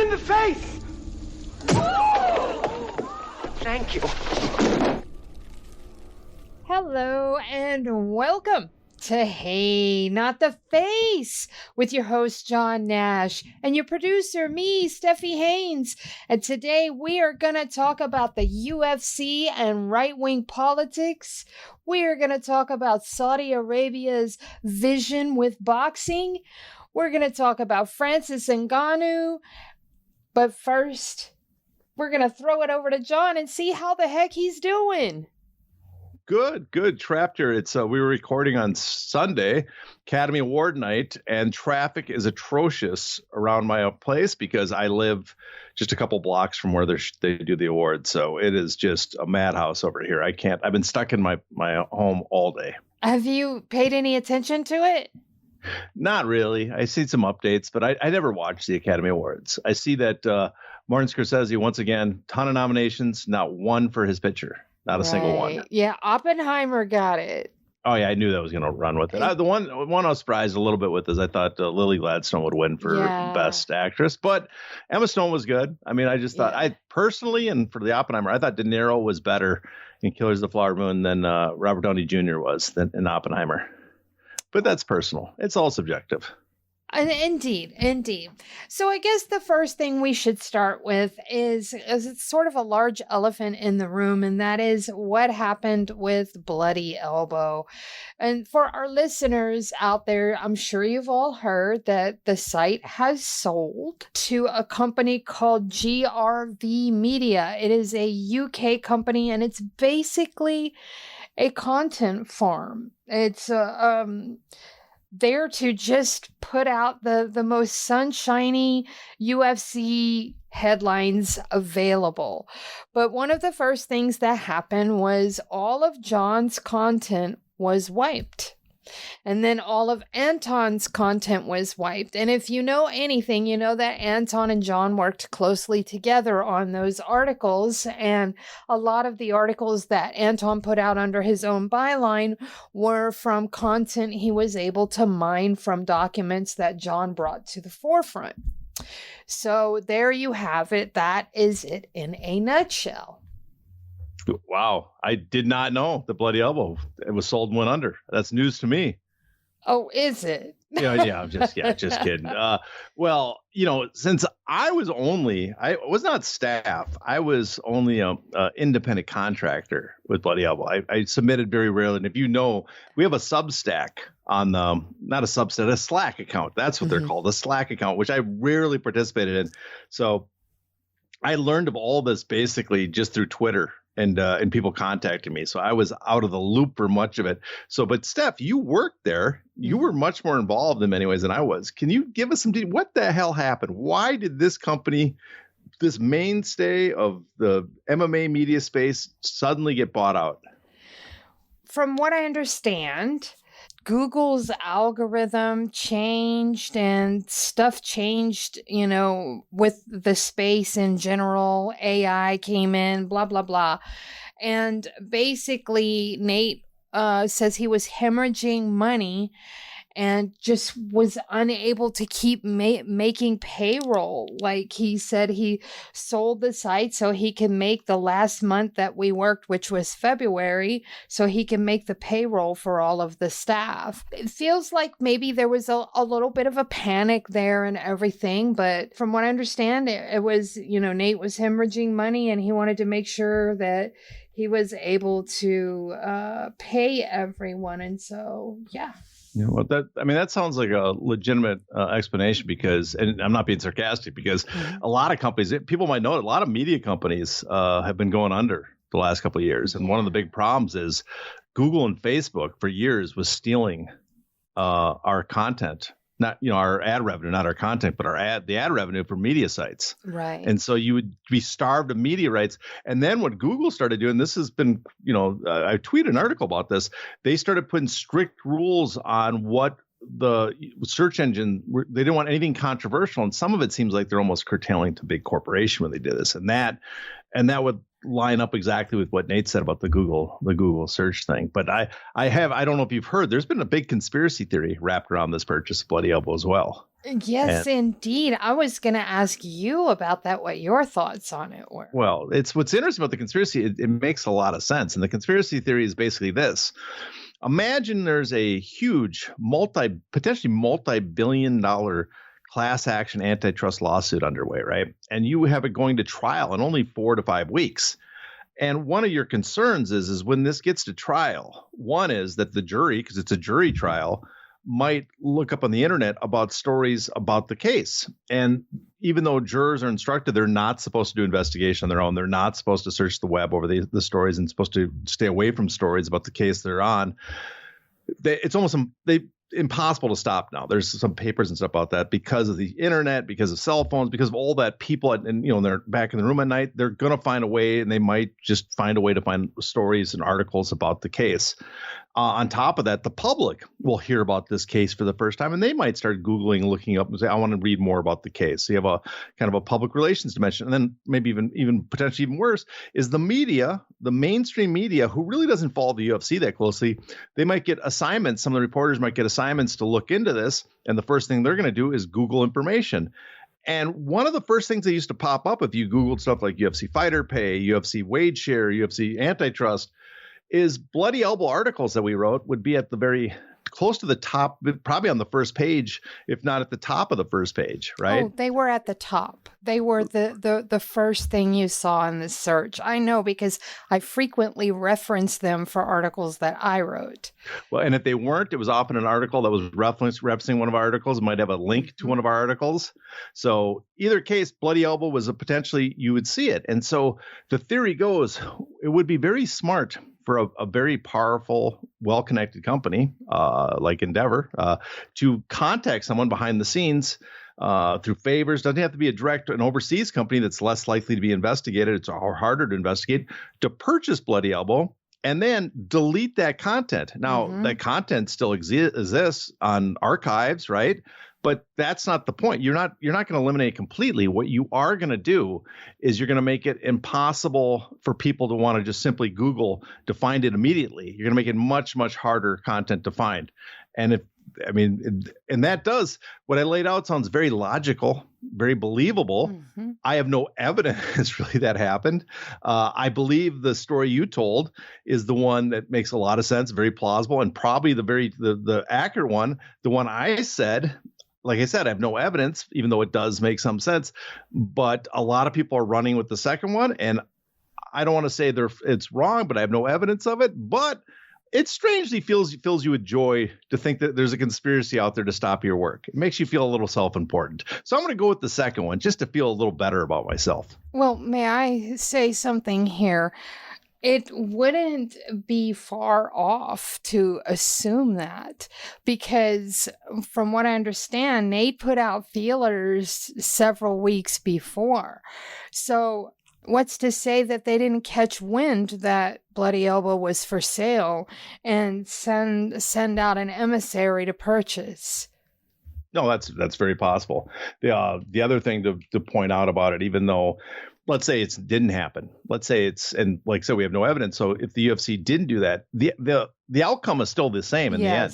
in the face! Thank you. Hello and welcome to Hey, Not the Face with your host, John Nash, and your producer, me, Steffi Haynes. And today we are going to talk about the UFC and right-wing politics. We are going to talk about Saudi Arabia's vision with boxing. We're going to talk about Francis Ngannou. But first, we're going to throw it over to John and see how the heck he's doing. Good. Trapped here. It's we were recording on Sunday, Academy Award night, and traffic is atrocious around my place because I live just a couple blocks from where they do the awards. So it is just a madhouse over here. I've been stuck in my home all day. Have you paid any attention to it? Not really. I see some updates, but I never watch the Academy Awards. I see that Martin Scorsese, once again, ton of nominations, not one for his picture. Not a single one. Yeah, Oppenheimer got it. Oh, yeah, I knew that was going to run with it. The one I was surprised a little bit with is I thought Lily Gladstone would win for Best Actress. But Emma Stone was good. I mean, I just thought, I personally, and for the Oppenheimer, I thought De Niro was better in Killers of the Flower Moon than Robert Downey Jr. was in Oppenheimer. But that's personal. It's all subjective. Indeed. So I guess the first thing we should start with is it's sort of a large elephant in the room, and that is what happened with Bloody Elbow. And for our listeners out there, I'm sure you've all heard that the site has sold to a company called GRV Media. It is a UK company, and it's basically a content farm. It's there to just put out the most sunshiny UFC headlines available. But one of the first things that happened was all of John's content was wiped. And then all of Anton's content was wiped. And if you know anything, you know that Anton and John worked closely together on those articles. And a lot of the articles that Anton put out under his own byline were from content he was able to mine from documents that John brought to the forefront. So there you have it. That is it in a nutshell. Wow. I did not know the Bloody Elbow. It was sold and went under. That's news to me. Oh, is it? I'm just kidding. Well, since I was not staff, I was only a independent contractor with Bloody Elbow. I submitted very rarely. And if we have a Substack on not a Substack, a Slack account. That's what they're called, a Slack account, which I rarely participated in. So I learned of all this basically just through Twitter. And people contacted me. So I was out of the loop for much of it. But Steph, you worked there. You were much more involved in many ways than I was. Can you give us some detail? What the hell happened? Why did this company, this mainstay of the MMA media space, suddenly get bought out? From what I understand, Google's algorithm changed and stuff changed, with the space in general. AI came in, blah, blah, blah. And basically, Nate says he was hemorrhaging money and just was unable to keep making payroll. Like he said, he sold the site so he can make the last month that we worked, which was February, so he can make the payroll for all of the staff. It feels like maybe there was a little bit of a panic there and everything, but from what I understand, it was, Nate was hemorrhaging money and he wanted to make sure that he was able to pay everyone. And so, yeah. That sounds like a legitimate explanation because, and I'm not being sarcastic, because a lot of companies, people might know it, a lot of media companies have been going under the last couple of years. And one of the big problems is Google and Facebook for years was stealing our content, not, our ad revenue, not our content, but the ad revenue for media sites. Right. And so you would be starved of media rights. And then what Google started doing, this has been, I tweeted an article about this. They started putting strict rules on what the search engine, they didn't want anything controversial. And some of it seems like they're almost curtailing to big corporation when they did this. And that would line up exactly with what Nate said about the Google search thing. But I don't know if you've heard, there's been a big conspiracy theory wrapped around this purchase of Bloody Elbow as well. Yes, indeed. I was going to ask you about that, what your thoughts on it were. Well, it's what's interesting about the conspiracy. It makes a lot of sense. And the conspiracy theory is basically this. Imagine there's a huge potentially multi-billion-dollar class action antitrust lawsuit underway, right? And you have it going to trial in only 4 to 5 weeks. And one of your concerns is when this gets to trial, one is that the jury, because it's a jury trial, might look up on the internet about stories about the case. And even though jurors are instructed, they're not supposed to do investigation on their own. They're not supposed to search the web over the stories and supposed to stay away from stories about the case they're on. It's almost impossible to stop now. There's some papers and stuff about that because of the internet, because of cell phones, because of all that people, and they're back in the room at night, they're going to find a way, and they might just find a way to find stories and articles about the case. On top of that, the public will hear about this case for the first time, and they might start Googling, looking up and say, I want to read more about the case. So you have a kind of a public relations dimension. And then maybe even potentially even worse is the media, the mainstream media, who really doesn't follow the UFC that closely. They might get assignments. Some of the reporters might get assignments to look into this. And the first thing they're going to do is Google information. And one of the first things that used to pop up if you Googled stuff like UFC fighter pay, UFC wage share, UFC antitrust, is Bloody Elbow articles that we wrote would be at the very close to the top, probably on the first page, if not at the top of the first page, right? Oh, they were at the top. They were the first thing you saw in the search. I know because I frequently reference them for articles that I wrote. Well, and if they weren't, it was often an article that was referencing one of our articles. It might have a link to one of our articles. So either case, Bloody Elbow was potentially, you would see it. And so the theory goes, it would be very smart for a very powerful, well-connected company like Endeavor to contact someone behind the scenes through favors. Doesn't have to be an overseas company that's less likely to be investigated. It's harder to investigate, to purchase Bloody Elbow and then delete that content. Now, that content still exists on archives, right? But that's not the point. You're not going to eliminate it completely. What you are going to do is you're going to make it impossible for people to want to just simply Google to find it immediately. You're going to make it much, much harder content to find. And that does, what I laid out sounds very logical, very believable. I have no evidence really that happened. I believe the story you told is the one that makes a lot of sense, very plausible, and probably the accurate one. The one I said, like I said, I have no evidence, even though it does make some sense. But a lot of people are running with the second one. And I don't want to say it's wrong, but I have no evidence of it. But it strangely fills you with joy to think that there's a conspiracy out there to stop your work. It makes you feel a little self-important. So I'm going to go with the second one just to feel a little better about myself. Well, may I say something here? It wouldn't be far off to assume that, because from what I understand, Nate put out feelers several weeks before. So what's to say that they didn't catch wind that Bloody Elbow was for sale and send out an emissary to purchase? No, that's very possible. The other thing to point out about it, even though, let's say it didn't happen. Let's say and like I said, we have no evidence. So if the UFC didn't do that, the outcome is still the same in the end.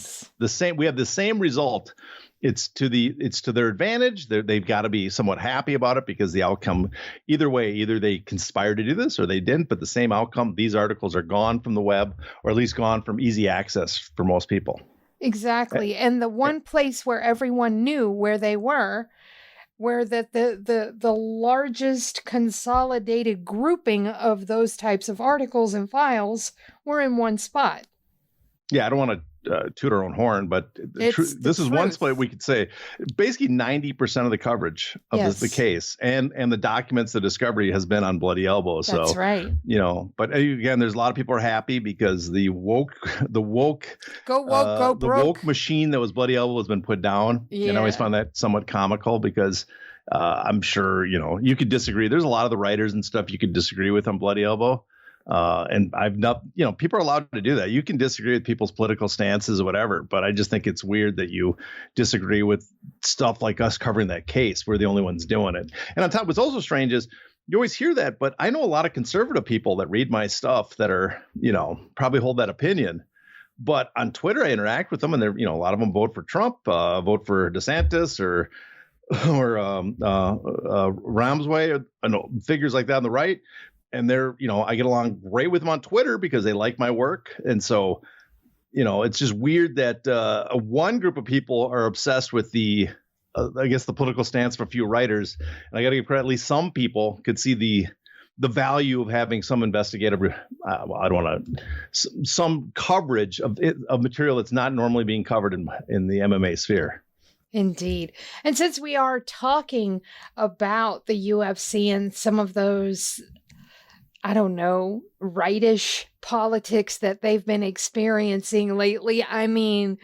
We have the same result. It's to their advantage. They've got to be somewhat happy about it because the outcome, either way, either they conspired to do this or they didn't, but the same outcome. These articles are gone from the web, or at least gone from easy access for most people. Exactly. And the one place where everyone knew where they were, where the largest consolidated grouping of those types of articles and files were in one spot. Yeah, I don't want to toot our own horn, but this is one split we could say basically 90% of the coverage of the case and the documents, the discovery has been on Bloody Elbow. That's right. But again, there's a lot of people are happy because the woke machine that was Bloody Elbow has been put down. Yeah. And I always found that somewhat comical because I'm sure, you could disagree. There's a lot of the writers and stuff you could disagree with on Bloody Elbow. And I've not, people are allowed to do that. You can disagree with people's political stances or whatever, but I just think it's weird that you disagree with stuff like us covering that case. We're the only ones doing it. And on top, what's also strange is you always hear that, but I know a lot of conservative people that read my stuff that are, probably hold that opinion. But on Twitter, I interact with them, and they're, a lot of them vote for Trump, vote for DeSantis or Ramsway, figures like that on the right. And they're, I get along great with them on Twitter because they like my work. And so, it's just weird that one group of people are obsessed with the political stance of a few writers. And I got to give credit, at least some people could see the value of having some investigative, some coverage of material that's not normally being covered in the MMA sphere. Indeed. And since we are talking about the UFC and some of those, I don't know, rightish politics that they've been experiencing lately. I mean,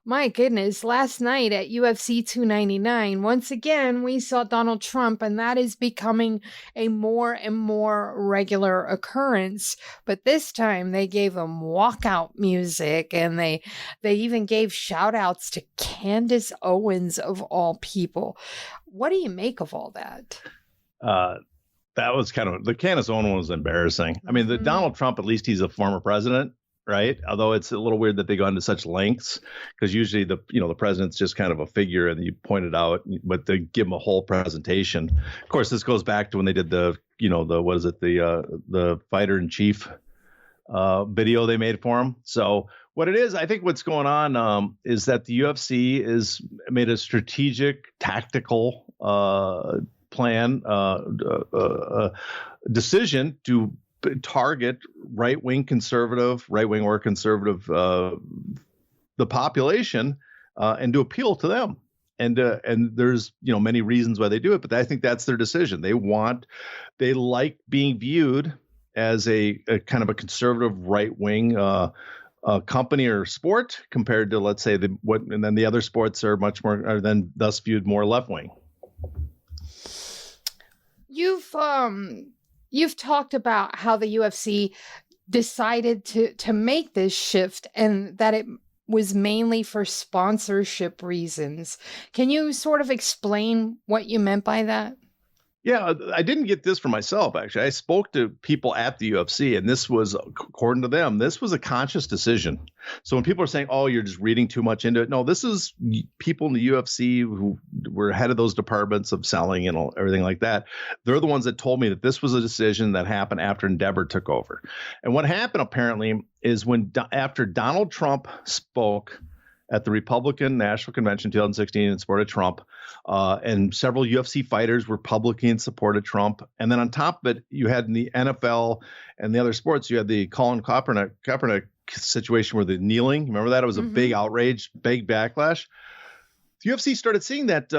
my goodness, last night at UFC 299, once again, we saw Donald Trump, and that is becoming a more and more regular occurrence. But this time they gave him walkout music, and they even gave shout outs to Candace Owens of all people. What do you make of all that? That was the Candace Owens one was embarrassing. I mean, the Donald Trump, at least he's a former president, right? Although it's a little weird that they go into such lengths, because usually the president's just kind of a figure and you point it out, but they give him a whole presentation. Of course, this goes back to when they did the fighter in chief video they made for him. So what it is, I think what's going on is that the UFC is made a strategic, tactical plan, decision to target right-wing or conservative, the population, and to appeal to them. And there's, many reasons why they do it, but I think that's their decision. They like being viewed as a kind of a conservative right-wing, company or sport compared to, let's say, and then the other sports are much more, are then thus viewed more left-wing. You've talked about how the UFC decided to make this shift and that it was mainly for sponsorship reasons. Can you sort of explain what you meant by that? Yeah, I didn't get this for myself, actually. I spoke to people at the UFC, and this was, according to them, this was a conscious decision. So when people are saying, oh, you're just reading too much into it, no, this is people in the UFC who were head of those departments of selling and everything like that. They're the ones that told me that this was a decision that happened after Endeavor took over. And what happened, apparently, is after Donald Trump spoke at the Republican National Convention 2016 in support of Trump, and several UFC fighters were publicly in support of Trump. And then on top of it, you had in the NFL and the other sports, you had the Colin Kaepernick situation where the kneeling, remember that? It was a big outrage, big backlash. The UFC started seeing that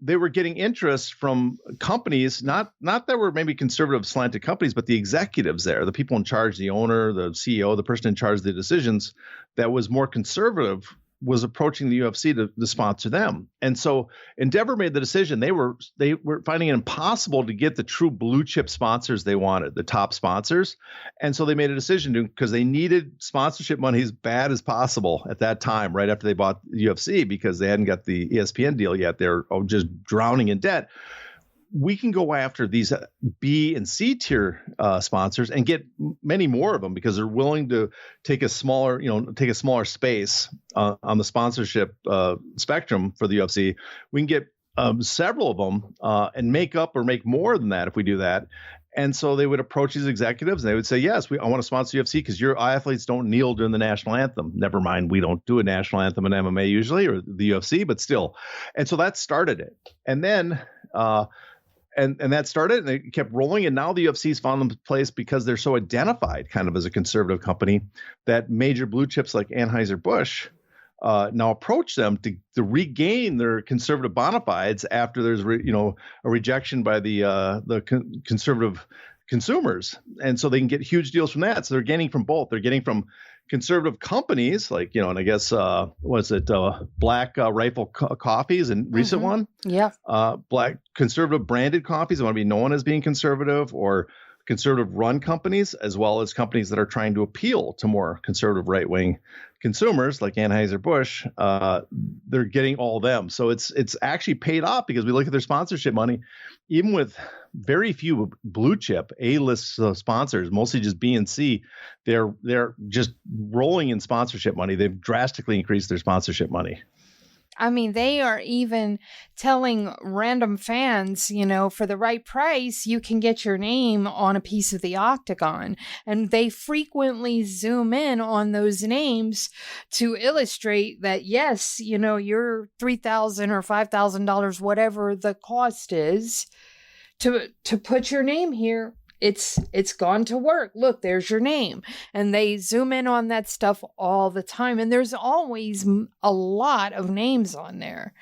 they were getting interest from companies, not that were maybe conservative slanted companies, but the executives there, the people in charge, the owner, the CEO, the person in charge of the decisions that was more conservative, was approaching the UFC to sponsor them. And so Endeavor made the decision. They were finding it impossible to get the true blue chip sponsors they wanted, the top sponsors. And so they made a decision because they needed sponsorship money as bad as possible at that time, right after they bought the UFC, because they hadn't got the ESPN deal yet. They're just drowning in debt. We can go after these B and C tier sponsors and get many more of them because they're willing to take a smaller space on the sponsorship spectrum for the UFC. We can get several of them and make up or make more than that if we do that. And so they would approach these executives and they would say, yes, I want to sponsor UFC because your athletes don't kneel during the national anthem. Never mind, we don't do a national anthem in MMA usually, or the UFC, but still. And so that started it. And then and that started, and it kept rolling. And now the UFC's found them place because they're so identified kind of as a conservative company that major blue chips like Anheuser-Busch now approach them to regain their conservative bona fides after there's a rejection by the conservative consumers. And so they can get huge deals from that. So they're gaining from both. They're getting from conservative companies like, and I guess, Black Rifle Coffees and recent one. Yeah. Black conservative branded coffees that want to be known as being conservative, or conservative run companies, as well as companies that are trying to appeal to more conservative right wing consumers like Anheuser-Busch. They're getting all of them. So it's actually paid off, because we look at their sponsorship money, even with very few blue chip A-list sponsors, mostly just B and C, they're just rolling in sponsorship money. They've drastically increased their sponsorship money. I mean, they are even telling random fans, for the right price, you can get your name on a piece of the octagon. And they frequently zoom in on those names to illustrate that, yes, your $3,000 or $5,000, whatever the cost is, to put your name here. It's gone to work. Look, there's your name. And they zoom in on that stuff all the time. And there's always a lot of names on there.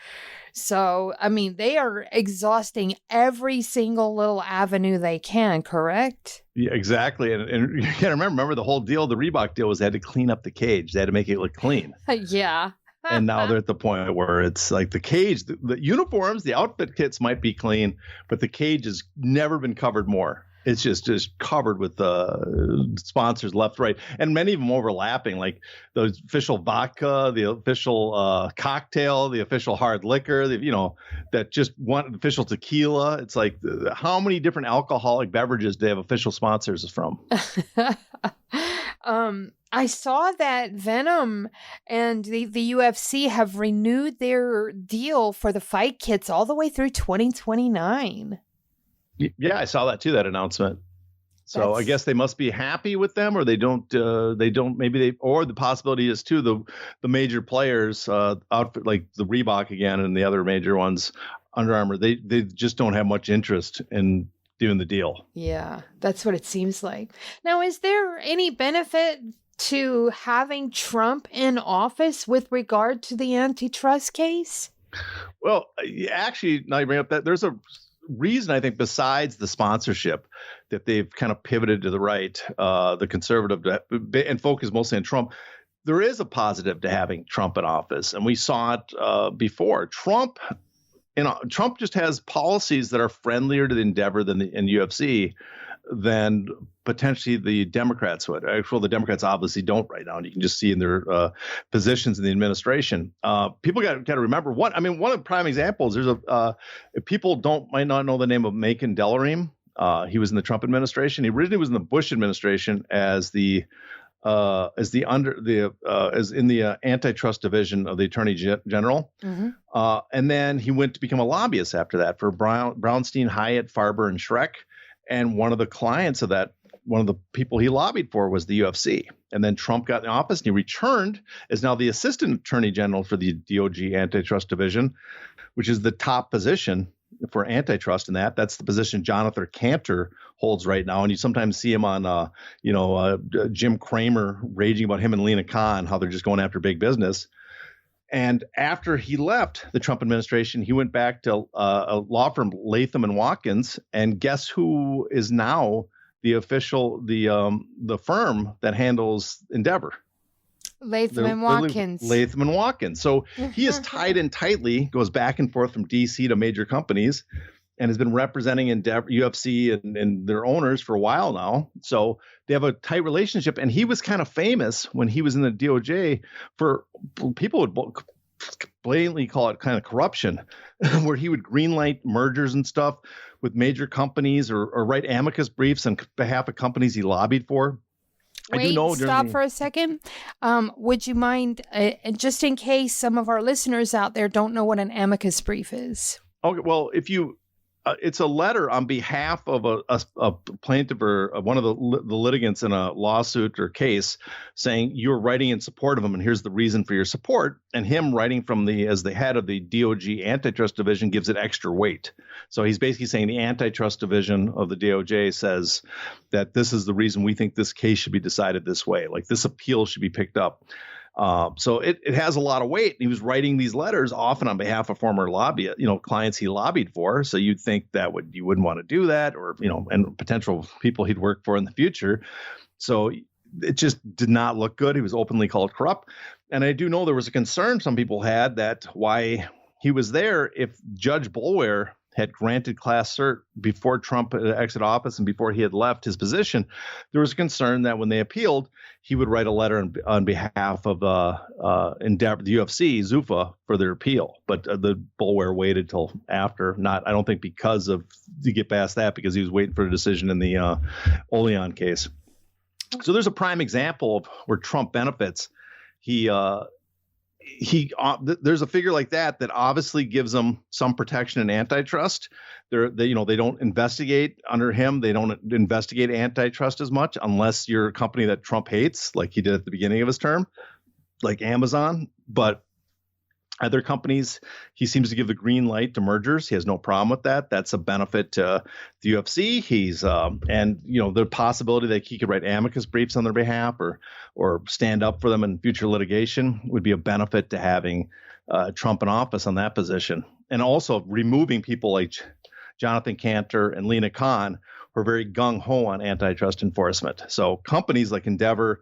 So, I mean, they are exhausting every single little avenue they can, correct? Yeah, exactly. And you gotta remember the whole deal, the Reebok deal, was they had to clean up the cage. They had to make it look clean. Yeah. And now they're at the point where it's like the cage, the uniforms, the outfit kits might be clean, but the cage has never been covered more. It's just covered with sponsors left, right, and many of them overlapping, like the official vodka, the official cocktail, the official hard liquor, that just one official tequila. It's like, how many different alcoholic beverages do they have official sponsors from? I saw that Venom and the UFC have renewed their deal for the fight kits all the way through 2029. Yeah, I saw that too, that announcement. So I guess they must be happy with them, or or the possibility is too, the major players outfit like the Reebok again and the other major ones, Under Armour, they just don't have much interest in doing the deal. Yeah, that's what it seems like. Now, is there any benefit to having Trump in office with regard to the antitrust case? Well, actually, now you bring up that, there's a reason, I think, besides the sponsorship, that they've kind of pivoted to the right, the conservative, and focus mostly on Trump. There is a positive to having Trump in office, and we saw it before. Trump just has policies that are friendlier to the endeavor in UFC than potentially the Democrats would. Actually, the Democrats obviously don't right now, and you can just see in their positions in the administration. People got to remember one of the prime examples. There's if people might not know the name of Macon Delorme. He was in the Trump administration. He originally was in the Bush administration as in the antitrust division of the Attorney General. Mm-hmm. And then he went to become a lobbyist after that for Brownstein, Hyatt, Farber, and Schreck. And one of the clients of that, one of the people he lobbied for, was the UFC. And then Trump got in office and he returned as now the Assistant Attorney General for the DOJ Antitrust Division, which is the top position for antitrust in that. That's the position Jonathan Cantor holds right now. And you sometimes see him on, Jim Cramer raging about him and Lena Khan, how they're just going after big business. And after he left the Trump administration, he went back to a law firm, Latham and Watkins. And guess who is now the firm that handles Endeavor? Latham and Watkins. Latham and Watkins. So he is tied in tightly, goes back and forth from DC to major companies, and has been representing Endeavor, UFC and their owners for a while now. So they have a tight relationship. And he was kind of famous when he was in the DOJ for, people would blatantly call it kind of corruption, where he would greenlight mergers and stuff with major companies or write amicus briefs on behalf of companies he lobbied for. Wait, stop for a second. Would you mind, just in case some of our listeners out there don't know what an amicus brief is? Okay, well, it's a letter on behalf of a plaintiff or one of the litigants in a lawsuit or case, saying you're writing in support of him, and here's the reason for your support. And him writing as the head of the DOJ Antitrust Division gives it extra weight. So he's basically saying the Antitrust Division of the DOJ says that this is the reason we think this case should be decided this way. Like, this appeal should be picked up. So it has a lot of weight. He was writing these letters often on behalf of former clients he lobbied for. So you'd think that you wouldn't want to do that, or, and potential people he'd work for in the future. So it just did not look good. He was openly called corrupt. And I do know there was a concern some people had that why he was there, if Judge Boulware had granted class cert before Trump exited office and before he had left his position, there was a concern that when they appealed, he would write a letter on behalf of Endeavor, the UFC, Zuffa, for their appeal. But the bullwhare waited till after, I don't think because of to get past that, because he was waiting for a decision in the Oleon case. So there's a prime example of where Trump benefits. There's a figure like that obviously gives them some protection in antitrust. They don't investigate under him. They don't investigate antitrust as much unless you're a company that Trump hates, like he did at the beginning of his term, like Amazon. But other companies, he seems to give the green light to mergers. He has no problem with that. That's a benefit to the UFC. The possibility that he could write amicus briefs on their behalf or stand up for them in future litigation would be a benefit to having Trump in office on that position. And also removing people like Jonathan Cantor and Lena Khan, who are very gung-ho on antitrust enforcement. So companies like Endeavor,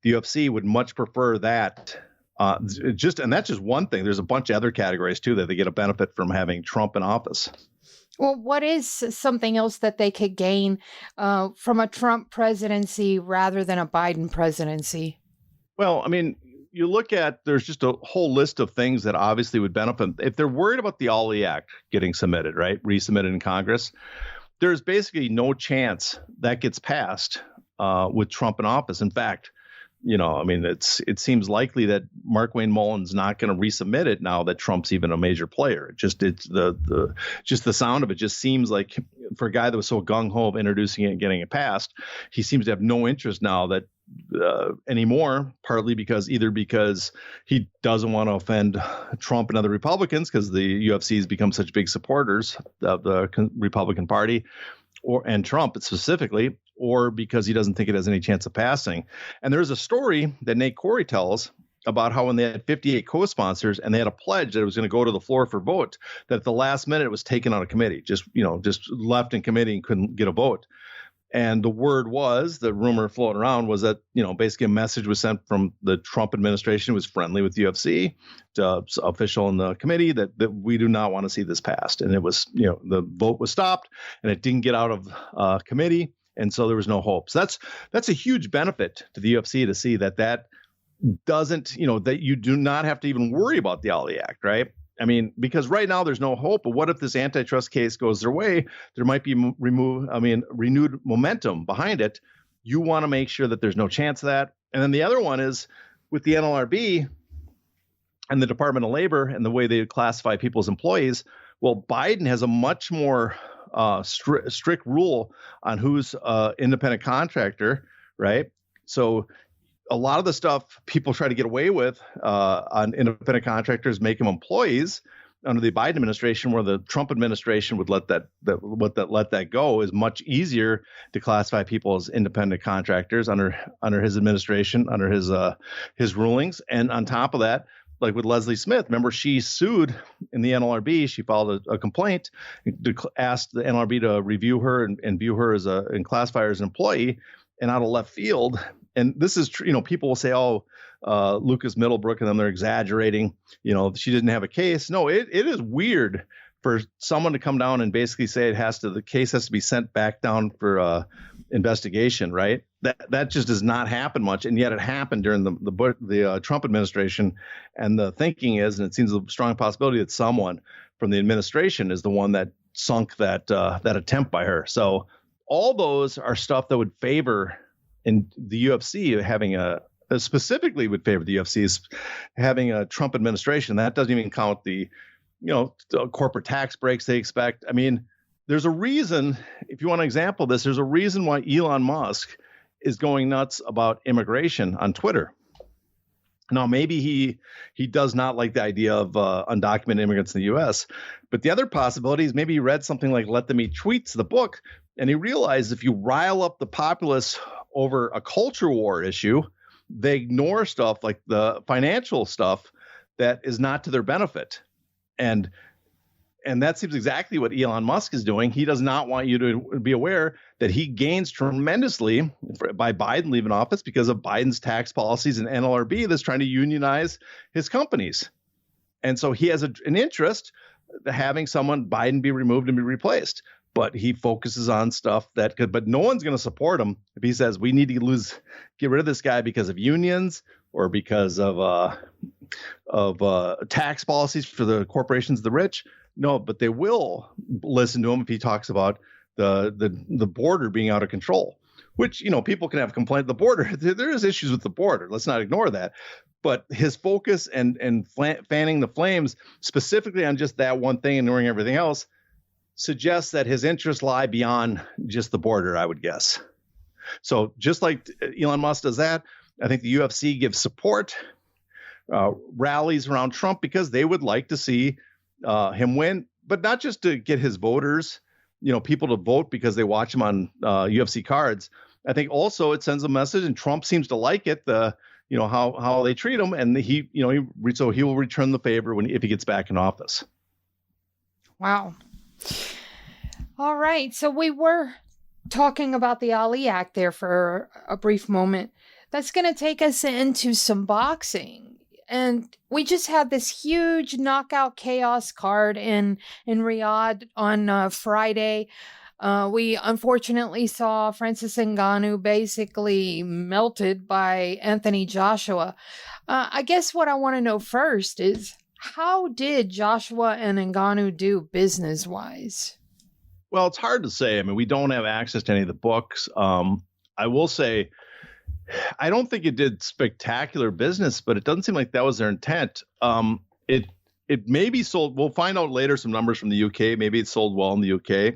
the UFC would much prefer that. And that's just one thing. There's a bunch of other categories too that they get a benefit from having Trump in office. Well, what is something else that they could gain from a Trump presidency rather than a Biden presidency? Well, I mean, you look at, there's just a whole list of things that obviously would benefit. If they're worried about the Ali Act getting submitted, right, resubmitted in Congress, there's basically no chance that gets passed with Trump in office. In fact, it seems likely that Markwayne Mullen's not going to resubmit it now that Trump's even a major player. It's the sound of it just seems like, for a guy that was so gung-ho of introducing it and getting it passed, he seems to have no interest now that anymore, partly because he doesn't want to offend Trump and other Republicans, because the UFC has become such big supporters of the Republican Party and Trump specifically, or because he doesn't think it has any chance of passing. And there's a story that Nate Corey tells about how when they had 58 co-sponsors and they had a pledge that it was going to go to the floor for vote, that at the last minute it was taken out of committee, just left in committee and couldn't get a vote. And the rumor floating around was that, basically a message was sent from the Trump administration, who was friendly with UFC, to official in the committee that we do not want to see this passed. And it was, the vote was stopped and it didn't get out of committee. And so there was no hope. So that's a huge benefit to the UFC to see that doesn't, that you do not have to even worry about the Ali Act, right? I mean, because right now there's no hope. But what if this antitrust case goes their way? There might be renewed momentum behind it. You want to make sure that there's no chance of that. And then the other one is with the NLRB and the Department of Labor and the way they classify people's employees. Well, Biden has a much more strict rule on who's independent contractor, right? So a lot of the stuff people try to get away with on independent contractors, make them employees under the Biden administration, where the Trump administration would let that go, is much easier to classify people as independent contractors under his administration, under his rulings. And on top of that, like with Leslie Smith, remember she sued in the NLRB. She filed a complaint, asked the NLRB to review her and view her and classify her as an employee. And out of left field, and this is true, people will say, Lucas Middlebrook and them, they're exaggerating, she didn't have a case. No, it is weird for someone to come down and basically say the case has to be sent back down for investigation, right? That just does not happen much, and yet it happened during the Trump administration. And the thinking is, and it seems a strong possibility, that someone from the administration is the one that sunk that attempt by her. So all those are stuff that would favor in the UFC specifically would favor the UFC having a Trump administration. That doesn't even count the corporate tax breaks they expect. I mean, there's a reason, if you want an example of this, there's a reason why Elon Musk is going nuts about immigration on Twitter. Now, maybe he does not like the idea of undocumented immigrants in the U.S., but the other possibility is maybe he read something like Let Them Eat Tweets, the book, and he realized if you rile up the populace over a culture war issue, they ignore stuff like the financial stuff that is not to their benefit. And that seems exactly what Elon Musk is doing. He does not want you to be aware that he gains tremendously by Biden leaving office because of Biden's tax policies and NLRB that's trying to unionize his companies. And so he has an interest having someone, Biden, be removed and be replaced. But he focuses on stuff that could, but no one's going to support him if he says we need to get rid of this guy because of unions or because of tax policies for the corporations, the rich. No, but they will listen to him if he talks about the border being out of control, which, people can have complaint. The border, there is issues with the border. Let's not ignore that. But his focus and fanning the flames specifically on just that one thing, ignoring everything else, suggests that his interests lie beyond just the border, I would guess. So just like Elon Musk does that, I think the UFC gives support, rallies around Trump because they would like to see him win, but not just to get his voters, people to vote because they watch him on UFC cards. I think also it sends a message, and Trump seems to like it, how they treat him, and so he will return the favor if he gets back in office. Wow. All right. So we were talking about the Ali Act there for a brief moment. That's going to take us into some boxing. And we just had this huge knockout chaos card in Riyadh on Friday. We unfortunately saw Francis Ngannou basically melted by Anthony Joshua. I guess what I want to know first is, how did Joshua and Ngannou do business-wise? Well, it's hard to say. I mean, we don't have access to any of the books. I will say, I don't think it did spectacular business, but it doesn't seem like that was their intent. It maybe sold. We'll find out later some numbers from the UK. Maybe it sold well in the UK.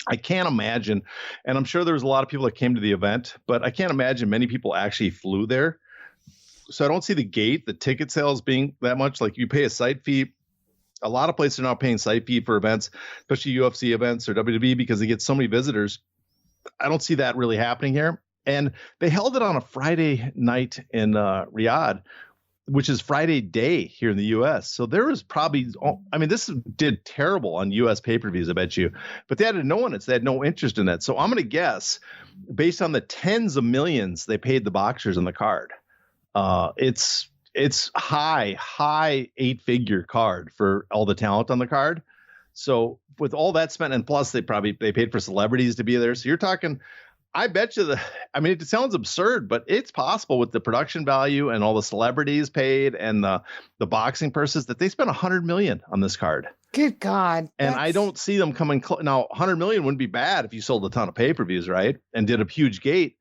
I can't imagine, and I'm sure there was a lot of people that came to the event, but I can't imagine many people actually flew there. So I don't see the ticket sales being that much. Like, you pay a site fee. A lot of places are now paying site fee for events, especially UFC events or WWE, because they get so many visitors. I don't see that really happening here. And they held it on a Friday night in Riyadh, which is Friday day here in the U.S. So there was probably, this did terrible on U.S. pay-per-views, I bet you. But they had no one. They had no interest in it. So I'm going to guess, based on the tens of millions they paid the boxers on the card, it's high 8-figure card for all the talent on the card. So with all that spent, and plus they paid for celebrities to be there. So you're talking, I bet you it sounds absurd, but it's possible with the production value and all the celebrities paid and the boxing purses that they spent $100 million on this card. Good God. And I don't see them coming now. $100 million wouldn't be bad if you sold a ton of pay-per-views, right? And did a huge gate.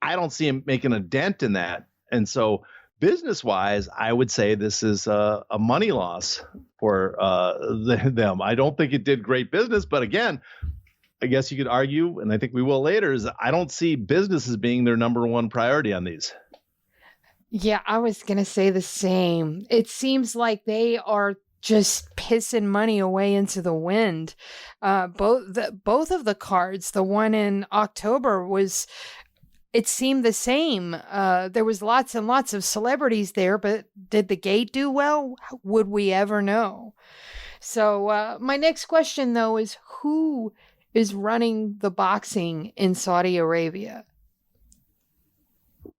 I don't see him making a dent in that. And so business-wise, I would say this is a money loss for them. I don't think it did great business, but again, I guess you could argue, and I think we will later, is I don't see business as being their number one priority on these. Yeah, I was going to say the same. It seems like they are just pissing money away into the wind. Both of the cards, the one in October it seemed the same. There was lots and lots of celebrities there, but did the gate do well? Would we ever know? So my next question, though, is who is running the boxing in Saudi Arabia?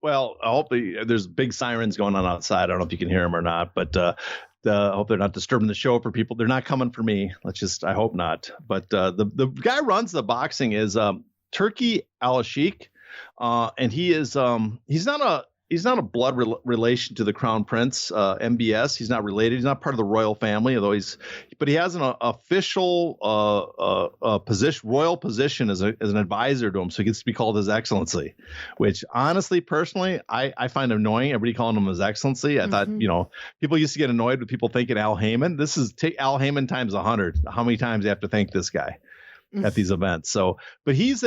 Well, I hope there's big sirens going on outside. I don't know if you can hear them or not, but I hope they're not disturbing the show for people. They're not coming for me. I hope not. But the guy who runs the boxing is Turki Al-Sheikh. And he is he's not a blood relation to the Crown Prince, MBS. He's not related. He's not part of the royal family, but he has an official royal position as an advisor to him. So he gets to be called His Excellency, which honestly, personally, I find annoying. Everybody calling him His Excellency. I thought, people used to get annoyed with people thinking Al Heyman. This is take Al Heyman times 100. How many times you have to thank this guy at these events? So, but he's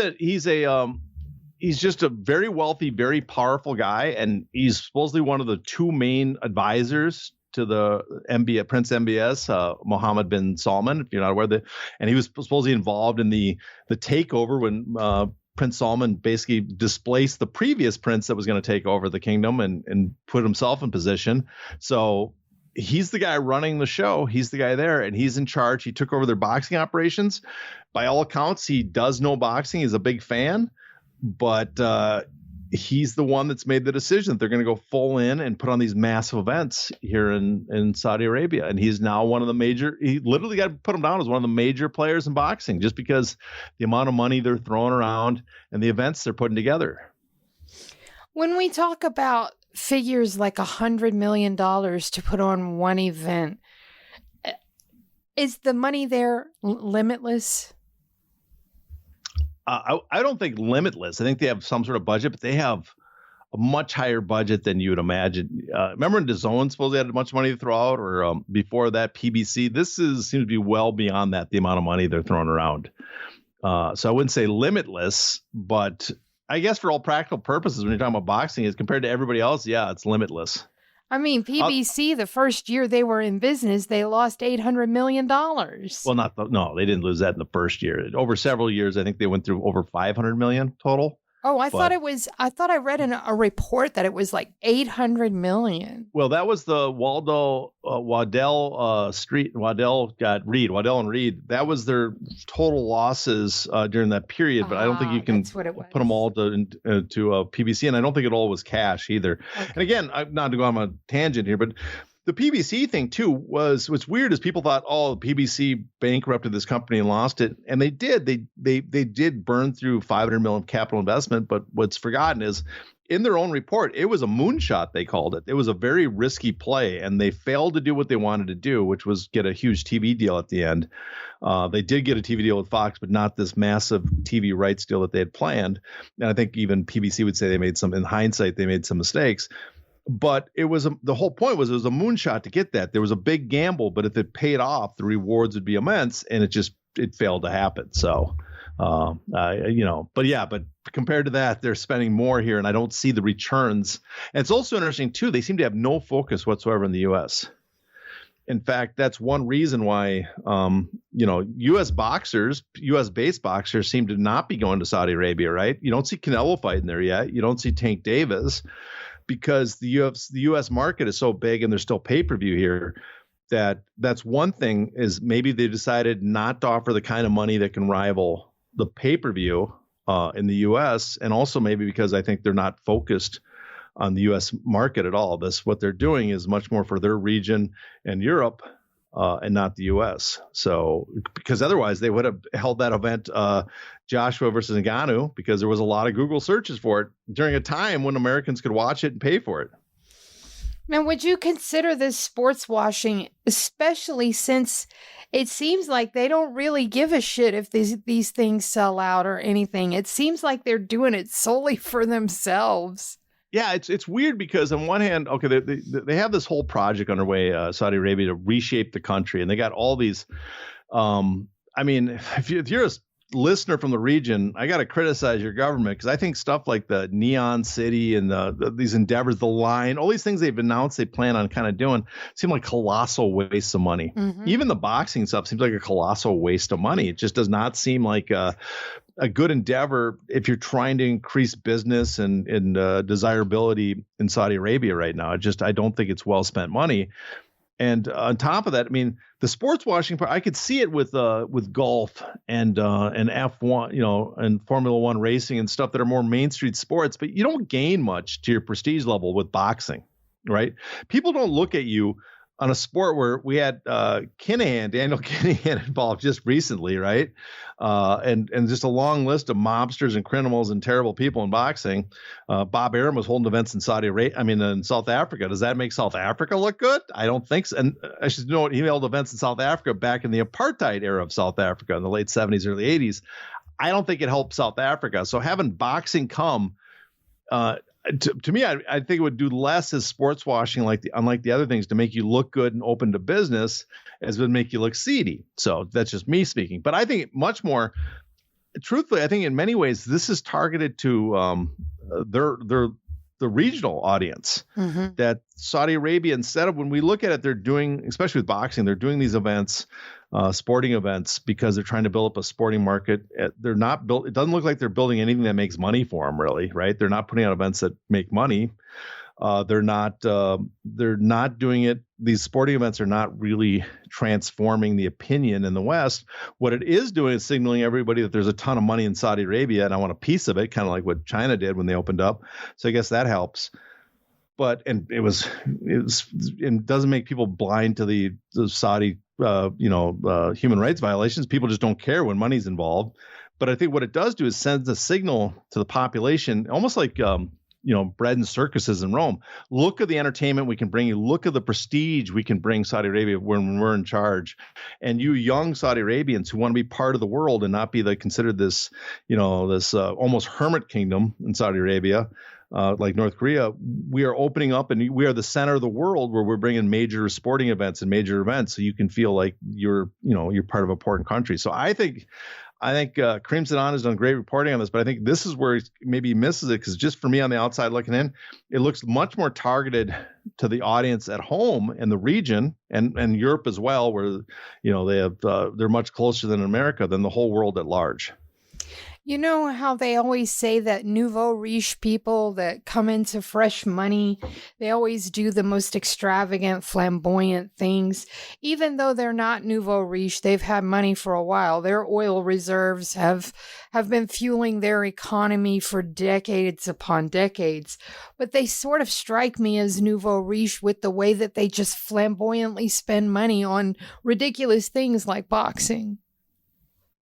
just a very wealthy, very powerful guy, and he's supposedly one of the two main advisors to the Prince MBS, Mohammed bin Salman, if you're not aware of that. And he was supposedly involved in the takeover when Prince Salman basically displaced the previous prince that was going to take over the kingdom and put himself in position. So he's the guy running the show. He's the guy there, and he's in charge. He took over their boxing operations. By all accounts, he does know boxing. He's a big fan. But he's the one that's made the decision that they're going to go full in and put on these massive events here in Saudi Arabia. And he's now one of the major, he literally got to put him down as one of the major players in boxing just because the amount of money they're throwing around and the events they're putting together. When we talk about figures like $100 million to put on one event, is the money there limitless? I don't think limitless. I think they have some sort of budget, but they have a much higher budget than you would imagine. Remember when DAZN supposedly had much money to throw out, or before that PBC? This seems to be well beyond that, the amount of money they're throwing around. So I wouldn't say limitless, but I guess for all practical purposes, when you're talking about boxing, as compared to everybody else, yeah, it's limitless. I mean, PBC, the first year they were in business, they lost $800 million. Well, no, they didn't lose that in the first year. Over several years, I think they went through over 500 million total. Oh, I thought I read in a report that it was like 800 million. Well, that was the Waddell and Reed. That was their total losses during that period. But I don't think you can put them all to PBC. And I don't think it all was cash either. Okay. And again, I'm not to go on a tangent here, but the PBC thing too was what's weird is people thought, oh, PBC bankrupted this company and lost it, and they did. They did burn through $500 million capital investment, but what's forgotten is in their own report, it was a moonshot. They called it. It was a very risky play, and they failed to do what they wanted to do, which was get a huge TV deal at the end. They did get a TV deal with Fox, but not this massive TV rights deal that they had planned. And I think even PBC would say in hindsight, they made some mistakes. But it was the whole point was it was a moonshot to get that. There was a big gamble, but if it paid off, the rewards would be immense, and it failed to happen. So, but compared to that, they're spending more here, and I don't see the returns. And it's also interesting too. They seem to have no focus whatsoever in the U.S. In fact, that's one reason why, U.S. based boxers seem to not be going to Saudi Arabia, right? You don't see Canelo fighting there yet. You don't see Tank Davis. Because the U.S. market is so big and there's still pay-per-view here, that's one thing is maybe they decided not to offer the kind of money that can rival the pay-per-view in the U.S. And also maybe because I think they're not focused on the U.S. market at all. What they're doing is much more for their region and Europe and not the U.S. So because otherwise they would have held that event Joshua versus Ngannou because there was a lot of Google searches for it during a time when Americans could watch it and pay for it. Now, would you consider this sports washing, especially since it seems like they don't really give a shit if these things sell out or anything? It seems like they're doing it solely for themselves. Yeah, it's weird because on one hand, okay, they have this whole project underway, Saudi Arabia, to reshape the country, and they got all these. If you're a listener from the region, I got to criticize your government because I think stuff like the Neon City and these endeavors, the line, all these things they've announced they plan on kind of doing seem like colossal wastes of money. Mm-hmm. Even the boxing stuff seems like a colossal waste of money. It just does not seem like a good endeavor if you're trying to increase business and desirability in Saudi Arabia right now. I don't think it's well spent money. And on top of that, I mean, the sports washing part, I could see it with golf and F1, and Formula One racing and stuff that are more Main Street sports, but you don't gain much to your prestige level with boxing, right? People don't look at you on a sport where we had Daniel Kinahan involved just recently, right? And just a long list of mobsters and criminals and terrible people in boxing. Bob Arum was holding events in in South Africa. Does that make South Africa look good? I don't think so. And I should know he held events in South Africa back in the apartheid era of South Africa in the late 70s, early 80s. I don't think it helped South Africa. So having boxing come, to me, I think it would do less as sports washing, unlike the other things, to make you look good and open to business, as would make you look seedy. So that's just me speaking. But I think much more, truthfully, I think in many ways this is targeted to the regional audience. Mm-hmm. That Saudi Arabia, instead of, when we look at it, they're doing, especially with boxing, they're doing these events, sporting events, because they're trying to build up a sporting market. They're not it doesn't look like they're building anything that makes money for them, really, right? They're not putting out events that make money. They're not doing it. These sporting events are not really transforming the opinion in the West. What it is doing is signaling everybody that there's a ton of money in Saudi Arabia and I want a piece of it, kind of like what China did when they opened up. So I guess that helps. But it doesn't make people blind to the Saudi human rights violations. People just don't care when money's involved. But I think what it does do is sends a signal to the population, almost like bread and circuses in Rome. Look at the entertainment we can bring you. Look at the prestige we can bring Saudi Arabia when we're in charge. And you young Saudi Arabians who want to be part of the world and not be considered this almost hermit kingdom in Saudi Arabia, like North Korea, we are opening up and we are the center of the world where we're bringing major sporting events and major events. So you can feel like you're part of an important country. So I think Kareem Zidane has done great reporting on this, but I think this is where maybe he misses it because just for me on the outside looking in, it looks much more targeted to the audience at home in the region and Europe as well, where they're much closer than America than the whole world at large. You know how they always say that nouveau riche people that come into fresh money, they always do the most extravagant, flamboyant things. Even though they're not nouveau riche, they've had money for a while. Their oil reserves have been fueling their economy for decades upon decades. But they sort of strike me as nouveau riche with the way that they just flamboyantly spend money on ridiculous things like boxing.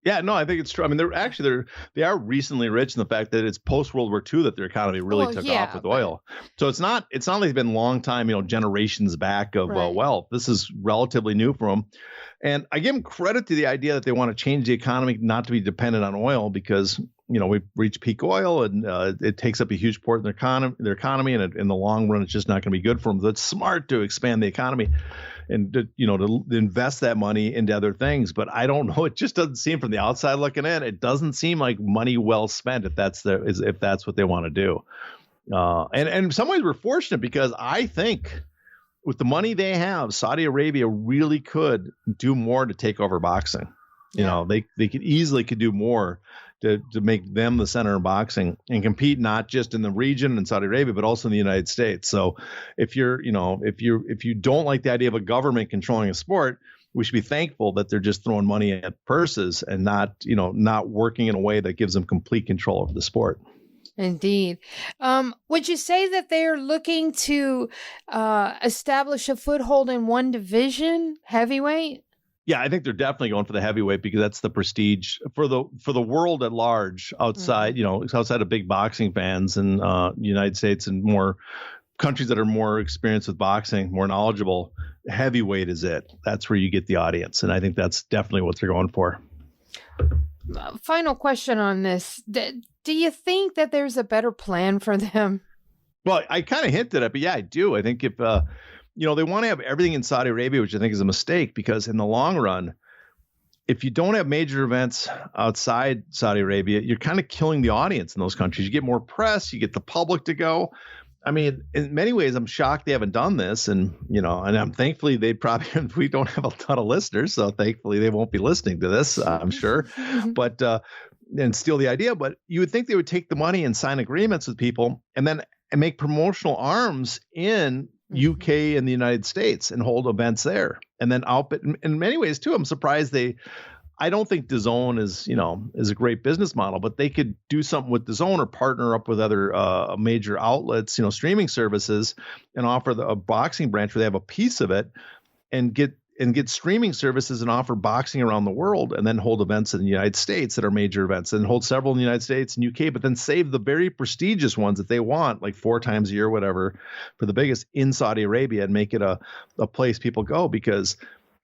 Yeah, no, I think it's true. I mean, they are recently rich in the fact that it's post World War II that their economy really took off with oil. So it's not like it's been long time, generations back of wealth. This is relatively new for them. And I give them credit to the idea that they want to change the economy, not to be dependent on oil because, we've reached peak oil and it takes up a huge part of their economy. And in the long run, it's just not going to be good for them. So it's smart to expand the economy and to invest that money into other things. But I don't know. It just doesn't seem from the outside looking in. It doesn't seem like money well spent if that's what they want to do. And in some ways we're fortunate because I think with the money they have, Saudi Arabia really could do more to take over boxing. They could do more to make them the center of boxing and compete not just in the region in Saudi Arabia, but also in the United States. So if you don't like the idea of a government controlling a sport, we should be thankful that they're just throwing money at purses and not working in a way that gives them complete control over the sport. Indeed. Would you say that they're looking to establish a foothold in one division, heavyweight? Yeah, I think they're definitely going for the heavyweight because that's the prestige for the world at large outside, outside of big boxing fans in the United States and more countries that are more experienced with boxing, more knowledgeable. Heavyweight is it. That's where you get the audience. And I think that's definitely what they're going for. Final question on this. Do you think that there's a better plan for them? Well, I kind of hinted at it, but yeah, I do. I think if they want to have everything in Saudi Arabia, which I think is a mistake because in the long run, if you don't have major events outside Saudi Arabia, you're kind of killing the audience in those countries. You get more press, you get the public to go. I mean, in many ways, I'm shocked they haven't done this. And, and I'm thankfully we don't have a ton of listeners. So thankfully they won't be listening to this, I'm sure. But, and steal the idea. But you would think they would take the money and sign agreements with people and make promotional arms in UK and the United States and hold events there. And then in many ways too, I'm surprised I don't think DAZN is a great business model, but they could do something with DAZN or partner up with other major outlets, streaming services and offer a boxing branch where they have a piece of it and get streaming services and offer boxing around the world and then hold events in the United States that are major events and hold several in the United States and UK, but then save the very prestigious ones that they want, like 4 times a year, whatever, for the biggest in Saudi Arabia and make it a place people go. Because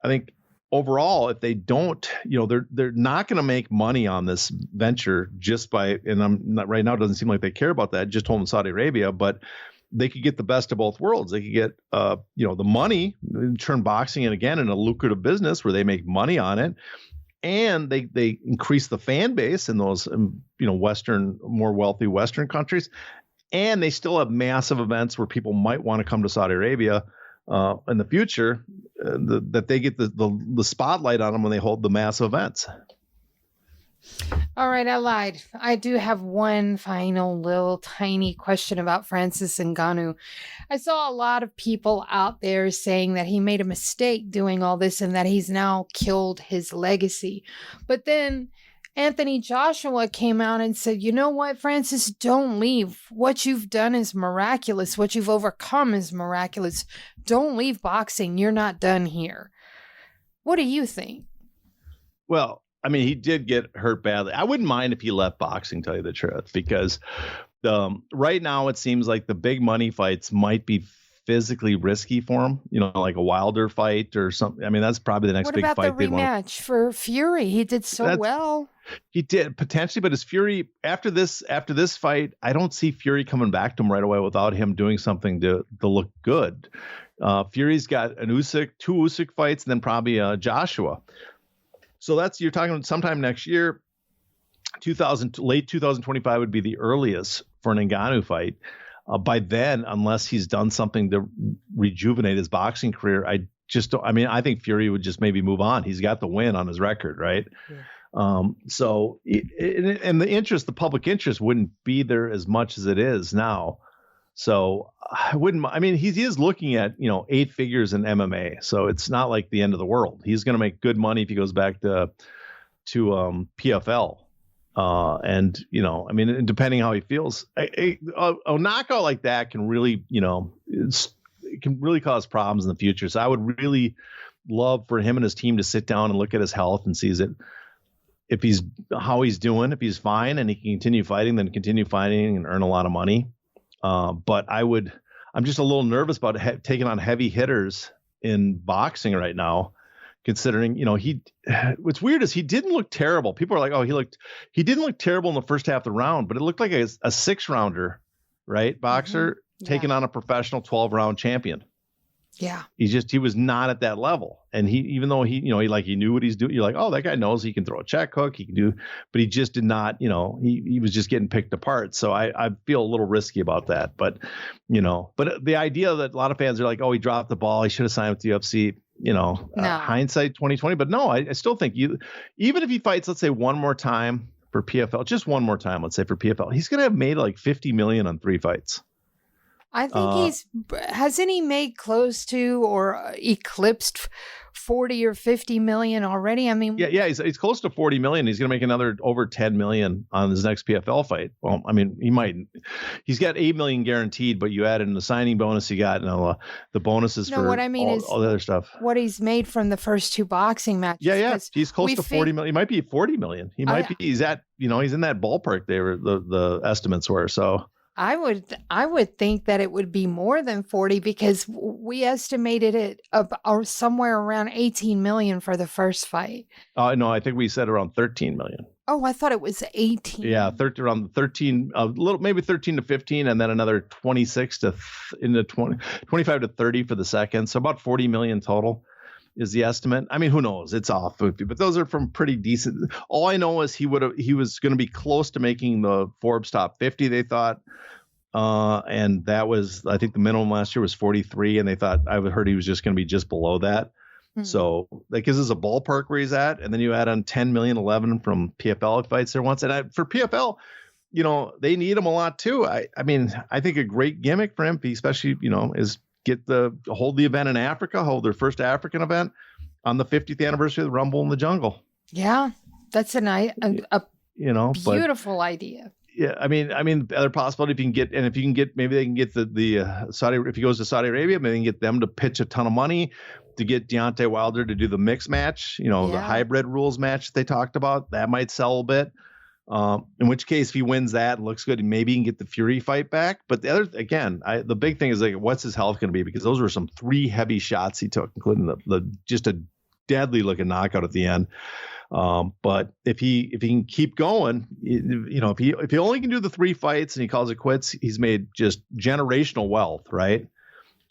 I think overall, if they don't, they're not going to make money on this venture just by, and right now it doesn't seem like they care about that, just holding Saudi Arabia, but they could get the best of both worlds. They could get, the money, turn boxing in again in a lucrative business where they make money on it. And they increase the fan base in those, Western, more wealthy Western countries. And they still have massive events where people might want to come to Saudi Arabia in the future, that they get the spotlight on them when they hold the massive events. All right, I lied. I do have one final little tiny question about Francis Ngannou. I saw a lot of people out there saying that he made a mistake doing all this and that he's now killed his legacy. But then Anthony Joshua came out and said, you know what, Francis, don't leave. What you've done is miraculous. What you've overcome is miraculous. Don't leave boxing. You're not done here. What do you think? Well, I mean, he did get hurt badly. I wouldn't mind if he left boxing, tell you the truth, because right now it seems like the big money fights might be physically risky for him, like a Wilder fight or something. I mean, that's probably the next big fight. What about the rematch for Fury? He did so well. He did potentially, but his Fury after this fight, I don't see Fury coming back to him right away without him doing something to look good. Fury's got two Usyk fights, and then probably Joshua. So you're talking sometime next year, late 2025 would be the earliest for an Ngannou fight. By then, unless he's done something to rejuvenate his boxing career, I think Fury would just maybe move on. He's got the win on his record, right? Yeah. And the public interest wouldn't be there as much as it is now. So he is looking at, 8 figures in MMA. So it's not like the end of the world. He's going to make good money if he goes back to PFL. Depending how he feels, a knockout like that can really, it can really cause problems in the future. So I would really love for him and his team to sit down and look at his health and see how he's doing. If he's fine and he can continue fighting, then continue fighting and earn a lot of money. But I'm just a little nervous about taking on heavy hitters in boxing right now, considering, what's weird is he didn't look terrible. People are like, oh, he didn't look terrible in the first half of the round, but it looked like a 6-rounder, right? Boxer taking on a professional 12-round champion. Yeah. He was not at that level. And even though he knew what he's doing, you're like, oh, that guy knows he can throw a check hook. He can do, but he just did not, he was just getting picked apart. So I feel a little risky about that, but the idea that a lot of fans are like, oh, he dropped the ball. He should have signed with the UFC, no. Hindsight 2020, but no, I still think even if he fights, let's say one more time for PFL, just one more time, let's say for PFL, he's going to have made like $50 million on 3 fights. I think hasn't he made close to or eclipsed 40 or 50 million already? I mean, yeah, he's close to 40 million. He's going to make another over 10 million on his next PFL fight. Well, I mean, he's got 8 million guaranteed, but you add in the signing bonus, you got the bonuses for what I mean is all the other stuff. What he's made from the first 2 boxing matches. Yeah. He's close to 40 million. He might be 40 million. He might be, he's at, he's in that ballpark there, the estimates were. So I would think that it would be more than 40 because we estimated it somewhere around 18 million for the first fight. No, I think we said around 13 million. Oh, I thought it was 18. Yeah, around 13, maybe 13 to 15, and then another 26 to 25 to 30 for the second. So about 40 million total is the estimate. I mean, who knows? It's off, but those are from pretty decent. All I know is he was going to be close to making the Forbes top 50. They thought, and that was, I think the minimum last year was 43, and I heard he was just going to be just below that. Mm-hmm. So that gives us a ballpark where he's at, and then you add on 10 million, 11 from PFL fights there once, and for PFL, they need him a lot too. I mean, I think a great gimmick for him, especially is hold the event in Africa, hold their first African event on the 50th anniversary of the Rumble in the Jungle. Yeah, that's a beautiful idea. Yeah, I mean, the other possibility maybe they can get the Saudi, if he goes to Saudi Arabia, maybe they can get them to pitch a ton of money to get Deontay Wilder to do the mixed match, the hybrid rules match they talked about. That might sell a bit. In which case, if he wins that, looks good, maybe he can get the Fury fight back. But the other, again, the big thing is like, what's his health going to be? Because those were some 3 heavy shots he took, including the just a deadly looking knockout at the end. But if he can keep going, if he only can do the 3 fights and he calls it quits, he's made just generational wealth, right?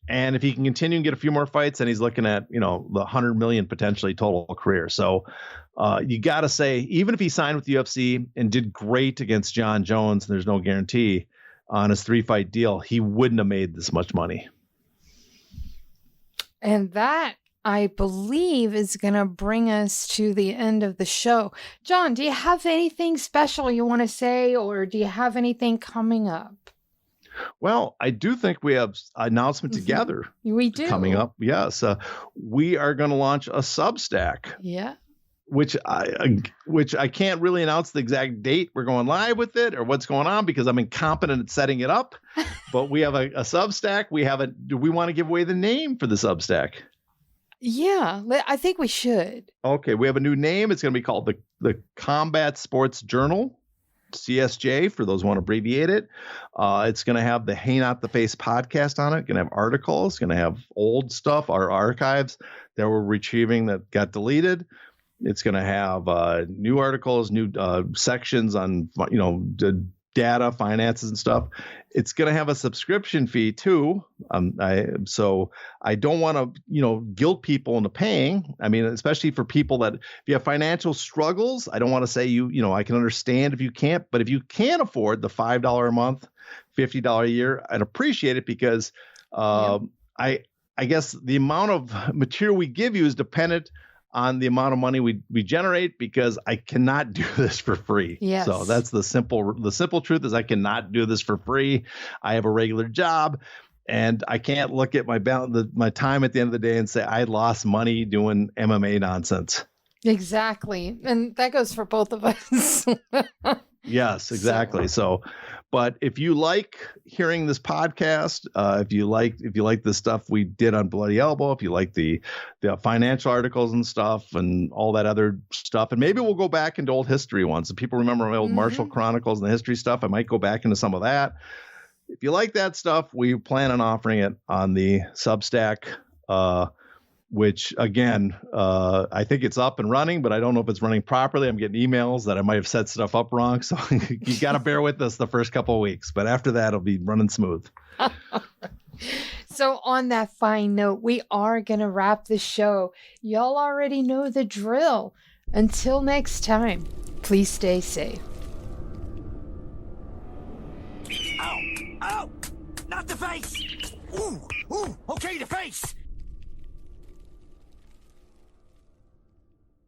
And if he can continue and get a few more fights, then he's looking at, the 100 million potentially total career. So you got to say, even if he signed with the UFC and did great against John Jones, and there's no guarantee on his 3-fight deal, he wouldn't have made this much money. And that, I believe is going to bring us to the end of the show. John, do you have anything special you want to say, or do you have anything coming up? Well, I do think we have an announcement together. We do. Coming up. Yes. We are going to launch a Substack. Yeah. Which I can't really announce the exact date we're going live with it or what's going on because I'm incompetent at setting it up. But we have a Substack. Do we want to give away the name for the Substack? Yeah, I think we should. Okay, we have a new name. It's going to be called the Combat Sports Journal, CSJ, for those who want to abbreviate it. It's going to have the Hey Not the Face podcast on it. Going to have articles. Going to have old stuff, our archives that we're retrieving that got deleted. It's going to have new articles, new sections on, data, finances and stuff. It's going to have a subscription fee too. So I don't want to, guilt people into paying. I mean, especially for people that if you have financial struggles, I don't want to say I can understand if you can't, but if you can't afford the $5 a month, $50 a year, I'd appreciate it because I guess the amount of material we give you is dependent on the amount of money we generate because I cannot do this for free. Yes. So that's the simple truth is I cannot do this for free. I have a regular job and I can't look at my time at the end of the day and say I lost money doing MMA nonsense. Exactly. And that goes for both of us. Yes, exactly. So, but if you like hearing this podcast, if you like the stuff we did on Bloody Elbow, if you like the financial articles and stuff and all that other stuff, and maybe we'll go back into old history ones. If people remember my old Martial Chronicles and the history stuff, I might go back into some of that. If you like that stuff, we plan on offering it on the Substack, which again, I think it's up and running, but I don't know if it's running properly. I'm getting emails that I might have set stuff up wrong. So you got to bear with us the first couple of weeks, but after that, it'll be running smooth. So on that fine note, we are going to wrap the show. Y'all already know the drill. Until next time, please stay safe. Ow! Ow! Not the face! Ooh! Okay, the face!